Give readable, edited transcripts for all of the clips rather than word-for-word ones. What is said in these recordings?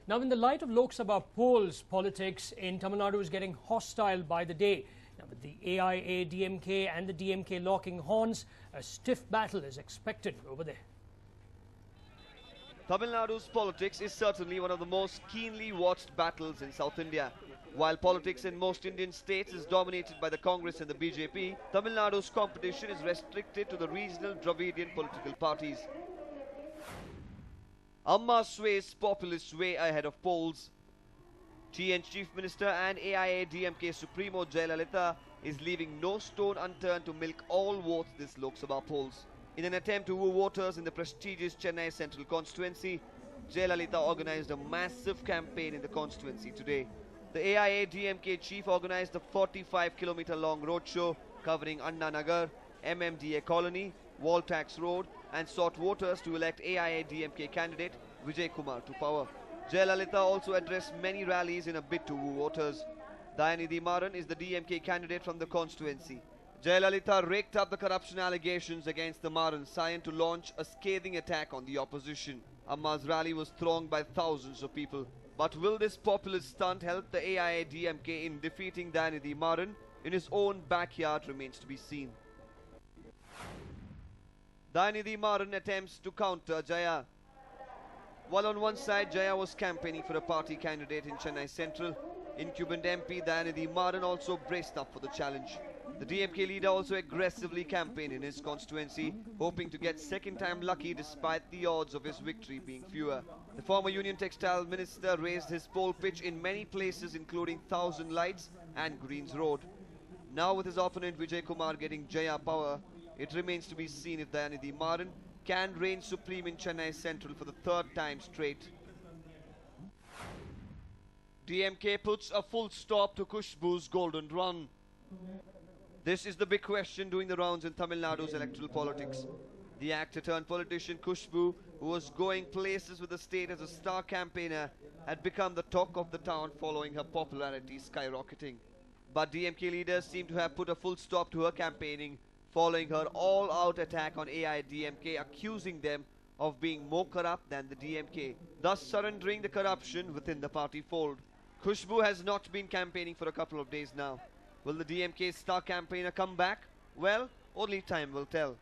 Now, in the light of Lok Sabha polls, politics in Tamil Nadu is getting hostile by the day. Now, with the AIA, DMK and the DMK locking horns, a stiff battle is expected over there. Tamil Nadu's politics is certainly one of the most keenly watched battles in South India. While politics in most Indian states is dominated by the Congress and the BJP, Tamil Nadu's competition is restricted to the regional Dravidian political parties. Amma sways populist way ahead of polls. TN Chief Minister and AIA DMK Supremo Jayalalitha is leaving no stone unturned to milk all votes this Lok Sabha polls. In an attempt to woo voters in the prestigious Chennai Central constituency, Jayalalitha organized a massive campaign in the constituency today. The AIA DMK chief organized a 45-kilometer-long roadshow covering Anna Nagar, MMDA Colony, Walltax Road, and sought voters to elect AIA DMK candidate Vijay Kumar to power. Jayalalitha also addressed many rallies in a bid to woo voters. Dayanidhi Maran is the DMK candidate from the constituency. Jayalalitha raked up the corruption allegations against the Maran scion to launch a scathing attack on the opposition. Amma's rally was thronged by thousands of people. But will this populist stunt help the AIA DMK in defeating Dayanidhi Maran in his own backyard remains to be seen. Dayanidhi Maran attempts to counter Jaya. While on one side Jaya was campaigning for a party candidate in Chennai Central, incumbent MP Dayanidhi Maran also braced up for the challenge. The DMK leader also aggressively campaigned in his constituency, hoping to get second-time lucky despite the odds of his victory being fewer. The former Union Textile Minister raised his poll pitch in many places including Thousand Lights and Greens Road. Now with his opponent Vijay Kumar getting Jaya power, it remains to be seen if Dayanidhi Maran can reign supreme in Chennai Central for the third time straight. DMK puts a full stop to Khushbu's golden run. This is the big question doing the rounds in Tamil Nadu's electoral politics. The actor-turned-politician Khushbu, who was going places with the state as a star campaigner, had become the talk of the town following her popularity skyrocketing. But DMK leaders seem to have put a full stop to her campaigning, following her all-out attack on AIDMK, accusing them of being more corrupt than the DMK, thus surrendering the corruption within the party fold. Khushbu has not been campaigning for a couple of days now. Will the DMK star campaigner come back? Well, only time will tell.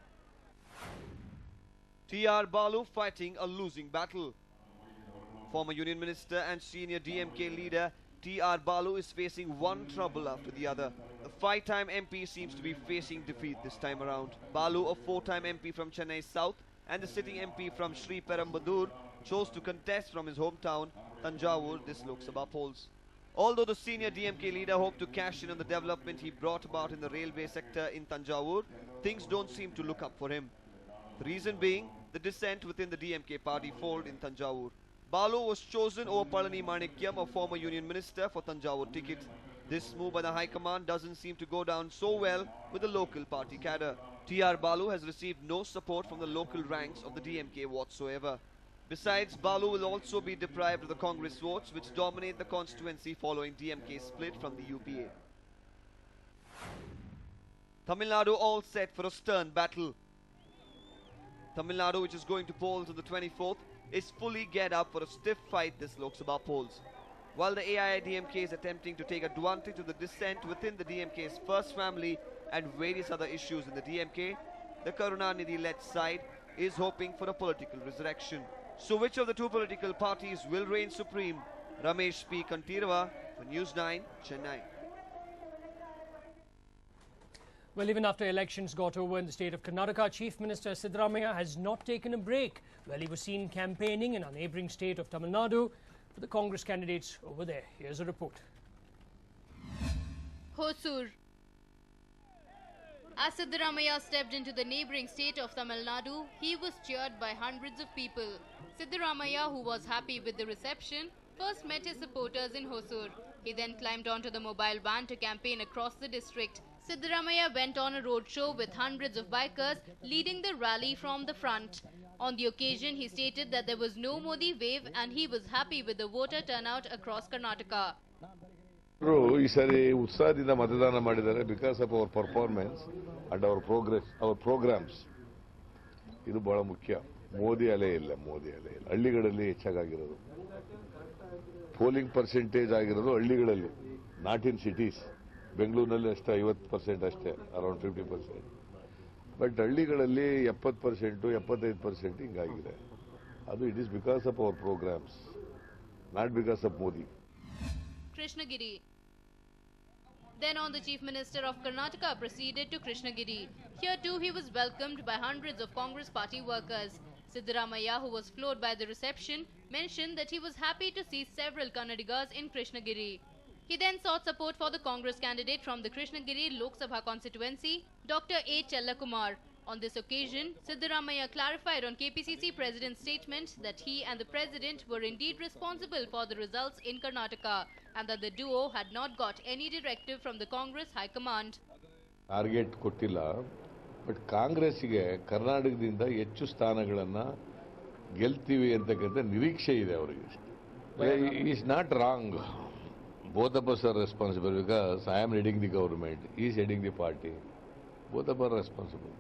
T.R. Balu fighting a losing battle. Former Union Minister and senior DMK leader T.R. Balu is facing one trouble after the other. The five-time MP seems to be facing defeat this time around. Balu, a four-time MP from Chennai South and the sitting MP from Sri Perumbudur, chose to contest from his hometown, Tanjavur, this Lok Sabha polls. Although the senior DMK leader hoped to cash in on the development he brought about in the railway sector in Tanjavur, things don't seem to look up for him. The reason being the dissent within the DMK party fold in Tanjavur. Balu was chosen over Palani Manikyam, a former union minister, for Tanjavur ticket. This move by the High Command doesn't seem to go down so well with the local party cadre. T.R. Balu has received no support from the local ranks of the DMK whatsoever. Besides, Balu will also be deprived of the Congress votes which dominate the constituency following DMK's split from the UPA. Tamil Nadu all set for a stern battle. Tamil Nadu, which is going to polls on the 24th, is fully geared up for a stiff fight this Lok Sabha polls. While the AIADMK is attempting to take advantage of the dissent within the DMK's first family and various other issues in the DMK, the Karunanidhi-led side is hoping for a political resurrection. So which of the two political parties will reign supreme? Ramesh P. Kantirava for News9, Chennai. Well, even after elections got over in the state of Karnataka, Chief Minister Siddaramaiah has not taken a break. Well, he was seen campaigning in our neighbouring state of Tamil Nadu for the Congress candidates over there. Here's a report. Hosur. As Siddaramaiah stepped into the neighbouring state of Tamil Nadu, he was cheered by hundreds of people. Siddaramaiah, who was happy with the reception, first met his supporters in Hosur. He then climbed onto the mobile van to campaign across the district. Siddaramaiah went on a roadshow with hundreds of bikers leading the rally from the front. On the occasion, he stated that there was no Modi wave and he was happy with the voter turnout across Karnataka. ಈ ಸರಿ ಉತ್ಸಾಹದಿಂದ ಮತದಾನ ಮಾಡಿದ್ದಾರೆ because of our performance and our progress our programmes ಇದು ಬಹಳ ಮುಖ್ಯ. ಮೋದಿ ಅಲೆ ಇಲ್ಲ ಹಳ್ಳಿಗಳಲ್ಲಿ ಹೆಚ್ಚಾಗಿರೋದು. ಪೋಲಿಂಗ್ ಪರ್ಸೆಂಟೇಜ್ ಆಗಿರೋದು ಹಳ್ಳಿಗಳಲ್ಲಿ, ನಾಟ್ ಇನ್ ಸಿಟೀಸ್. ಬೆಂಗಳೂರಿನಲ್ಲಿ ಅಷ್ಟೇ 50% ಅಷ್ಟೇ, ಅರೌಂಡ್ 50%. ಬಟ್ ಹಳ್ಳಿಗಳಲ್ಲಿ 70%, 75% ಹಿಂಗಾಗಿದೆ. ಅದು it is because of our programmes, not because of Modi. Krishnagiri. Then on, the Chief Minister of Karnataka proceeded to Krishnagiri. Here too he was welcomed by hundreds of Congress party workers. Siddaramaiah, who was floored by the reception, mentioned that he was happy to see several Kannadigas in Krishnagiri. He then sought support for the Congress candidate from the Krishnagiri Lok Sabha constituency, Dr. A. Chellakumar. On this occasion, Siddaramaiah clarified on KPCC President's statement that he and the President were indeed responsible for the results in Karnataka and that the duo had not got any directive from the Congress High Command. Target ಕೊಟ್ಟಿಲ್ಲ, but ಕಾಂಗ್ರೆಸ್ಸಿಗೆ ಕರ್ನಾಟಕದಿಂದ ಹೆಚ್ಚು ಸ್ಥಾನಗಳನ್ನು ಗೆಲ್ತೀವಿ ಅಂತಕ್ಕಂಥ ನಿರೀಕ್ಷೆ ಇದೆ ಅವರಿಗೆ. Is not wrong. Both of us are responsible because I am heading the government, he is heading the party. Both of us are responsible.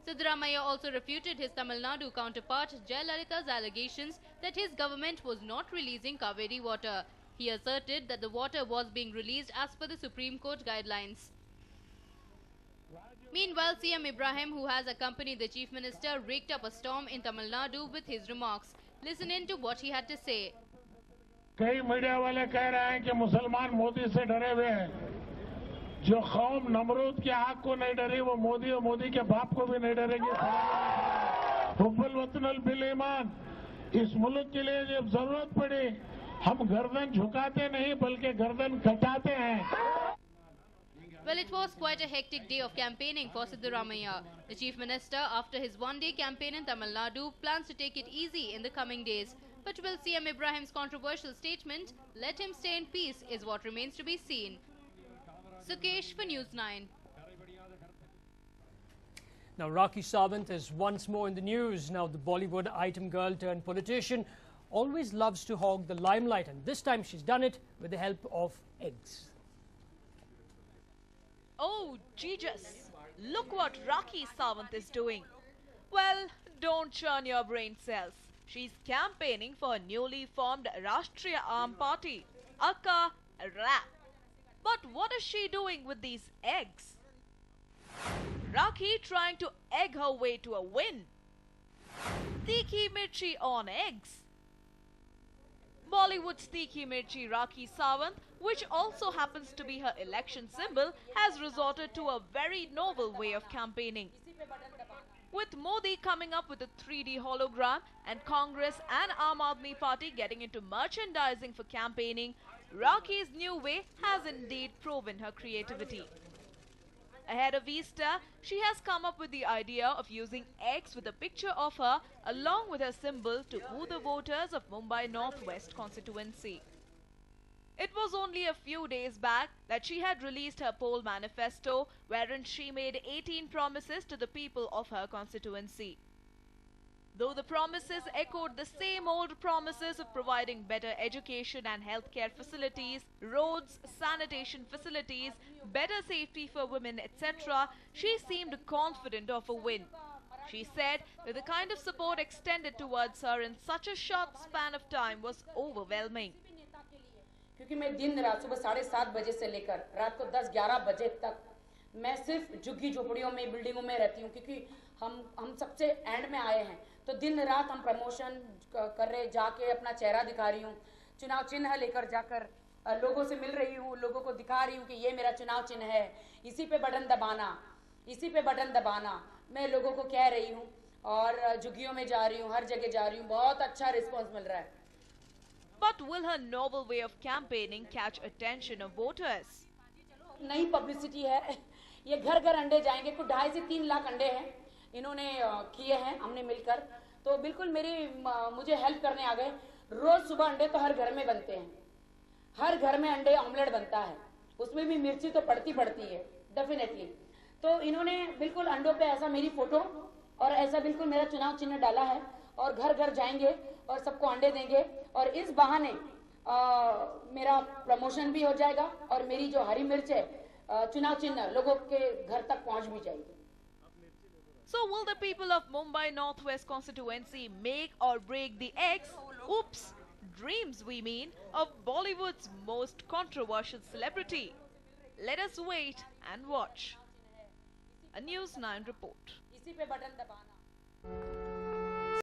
Siddaramaiah also refuted his Tamil Nadu counterpart Jayalalitha's allegations that his government was not releasing Kaveri water. He asserted that the water was being released as per the Supreme Court guidelines. Meanwhile, CM Ibrahim, who has accompanied the Chief Minister, raked up a storm in Tamil Nadu with his remarks. Listen in to what he had to say. कई media वाले कह रहे हैं कि मुसलमान मोदी से डरे हुए हैं. जो कौम नमरूद की आग को नहीं डरी, वो मोदी और मोदी के बाप को भी नहीं डरेगी. हुब्बुल वतनुल बिल ईमान. इस मुल्क के लिए जब जरूरत पड़ी, हम गर्दन झुकाते नहीं बल्कि गर्दन कटाते हैं. Well, it was quite a hectic day of campaigning for Siddaramaiah. The Chief Minister, after his one-day campaign in Tamil Nadu, plans to take it easy in the coming days. But will CM Ibrahim's controversial statement let him stay in peace is what remains to be seen. Sukesh for News 9. Now, Rakhi Sawant is once more in the news. Now, the Bollywood item girl turned politician always loves to hog the limelight, and this time she's done it with the help of eggs. Oh, Jesus! Look what Rakhi Sawant is doing. Well, don't churn your brain cells. She's campaigning for a newly formed Rashtriya Aam Party, aka RAP. But what is she doing with these eggs? Rakhi trying to egg her way to a win. Tikhi Mirchi on eggs. Bollywood's Tikhi Mirchi Rakhi Sawant, which also happens to be her election symbol, has resorted to a very novel way of campaigning. With Modi coming up with a 3D hologram and Congress and Aam Aadmi Party getting into merchandising for campaigning, Rakhi's new way has indeed proven her creativity. Ahead of Easter, she has come up with the idea of using eggs with a picture of her along with her symbol to woo the voters of Mumbai Northwest constituency. It was only a few days back that she had released her poll manifesto, wherein she made 18 promises to the people of her constituency. Though the promises echoed the same old promises of providing better education and healthcare facilities, roads, sanitation facilities, better safety for women, etc., she seemed confident of a win. She said that the kind of support extended towards her in such a short span of time was overwhelming. क्योंकि मैं दिन रात सुबह 7:30 बजे से लेकर रात को 10-11 बजे तक मैं सिर्फ झुग्गी झोपड़ियों में, बिल्डिंगों में रहती हूँ, क्योंकि हम सबसे एंड में आए हैं. तो दिन रात हम प्रमोशन कर रहे, जाके अपना चेहरा दिखा रही हूँ, चुनाव चिन्ह लेकर जाकर लोगों से मिल रही हूँ, लोगों को दिखा रही हूँ कि ये मेरा चुनाव चिन्ह है, इसी पे बटन दबाना, इसी पे बटन दबाना. मैं लोगों को कह रही हूँ और झुग्गियों में जा रही हूँ, हर जगह जा रही हूँ. बहुत अच्छा रिस्पॉन्स मिल रहा है. But will her novel way of campaigning catch attention of voters? नई पब्लिसिटी है. ये घर घर अंडे जाएंगे. कुछ 2.5 से 3 लाख अंडे हैं इन्होंने किए हैं हमने मिलकर. तो बिल्कुल मुझे हेल्प करने आ गए. रोज सुबह अंडे तो हर घर में बनते हैं. हर घर में अंडे ऑमलेट बनता है. उसमें भी मिर्ची तो पड़ती है डेफिनेटली. तो इन्होंने बिल्कुल अंडों पे ऐसा मेरी फोटो और ऐसा बिल्कुल मेरा चुनाव चिन्ह डाला है और घर घर जाएंगे और सबको अंडे देंगे और इस बहाने मेरा प्रमोशन भी हो जाएगा और मेरी जो हरी मिर्च है चुनाव चिन्ह लोगों के घर तक पहुंच भी जाएगी. So will the people of Mumbai Northwest constituency make or break the eggs? Oops, Dreams, we mean, of Bollywood's most controversial celebrity. Let us wait and watch. A News 9 report. इसी पे बटन दबाना